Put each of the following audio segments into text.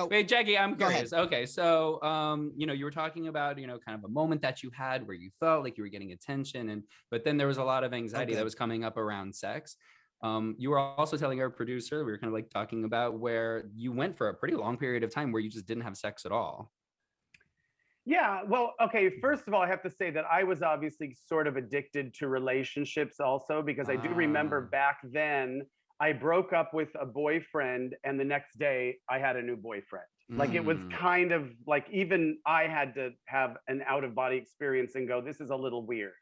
Wait, Jackie, I'm Go curious. ahead. Okay, so you were talking about, kind of a moment that you had where you felt like you were getting attention, but then there was a lot of anxiety that was coming up around sex. You were also telling our producer, we were kind of like talking about where you went for a pretty long period of time where you just didn't have sex at all. Yeah, well, okay, first of all, I have to say that I was obviously sort of addicted to relationships also, because I do remember back then I broke up with a boyfriend and the next day I had a new boyfriend. Like it was kind of like even I had to have an out of body experience and go, this is a little weird.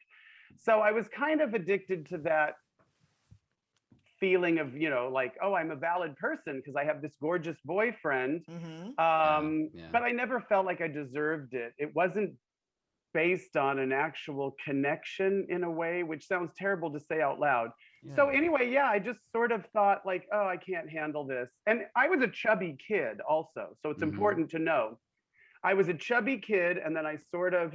So I was kind of addicted to that feeling of, like, oh, I'm a valid person because I have this gorgeous boyfriend. But I never felt like I deserved it. It wasn't based on an actual connection in a way, which sounds terrible to say out loud. So anyway, yeah, I just sort of thought like, oh, I can't handle this. And I was a chubby kid also. So it's important to know. I was a chubby kid, and then I sort of,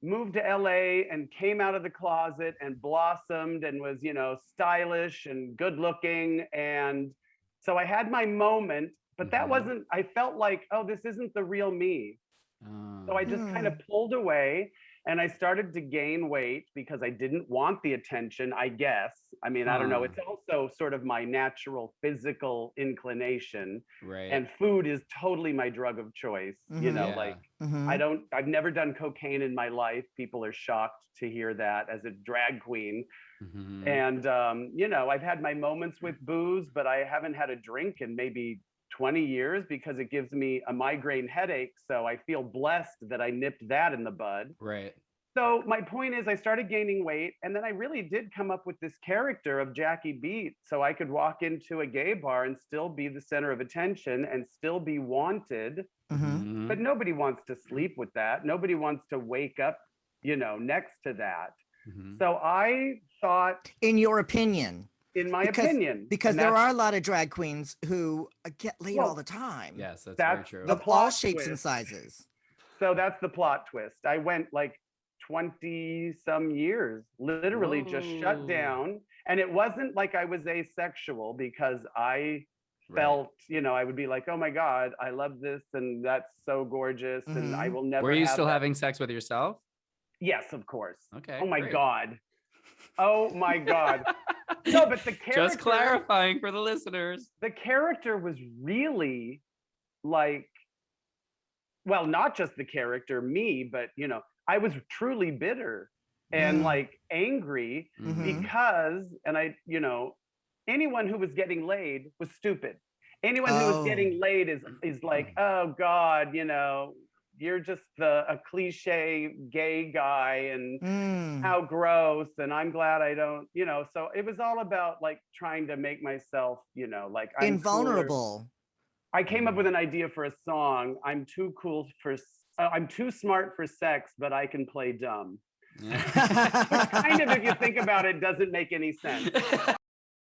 moved to LA and came out of the closet and blossomed and was, stylish and good looking. And so I had my moment, but that wasn't, I felt like, oh, this isn't the real me. So I just kind of pulled away and I started to gain weight because I didn't want the attention, I guess. I mean, I don't know. It's also sort of my natural physical inclination. Right. And food is totally my drug of choice. I've never done cocaine in my life. People are shocked to hear that as a drag queen. And, I've had my moments with booze, but I haven't had a drink in maybe 20 years because it gives me a migraine headache. So I feel blessed that I nipped that in the bud. Right. So my point is I started gaining weight, and then I really did come up with this character of Jackie Beat so I could walk into a gay bar and still be the center of attention and still be wanted. But nobody wants to sleep with that. Nobody wants to wake up, next to that. So I thought, in your opinion, in my opinion, because there are a lot of drag queens who get laid all the time. Yes, that's very true. The Of all plot shapes twist. and sizes. So that's the plot twist. I went like 20 some years, literally just shut down. And it wasn't like I was asexual, because I felt, I would be like, oh my God, I love this. And that's so gorgeous. And I will never. Were you still having sex with yourself? Yes, of course. Okay. Oh my God. Oh my God. No, but the character. Just clarifying for the listeners. The character was really like, well, not just the character, me, but, I was truly bitter and like angry because, and anyone who was getting laid was stupid. Anyone who was getting laid is like, oh God, you're just a cliche gay guy and how gross. And I'm glad I don't, so it was all about like trying to make myself, like I'm invulnerable. Cooler. I came up with an idea for a song. I'm too smart for sex, but I can play dumb. Which kind of, if you think about it, doesn't make any sense.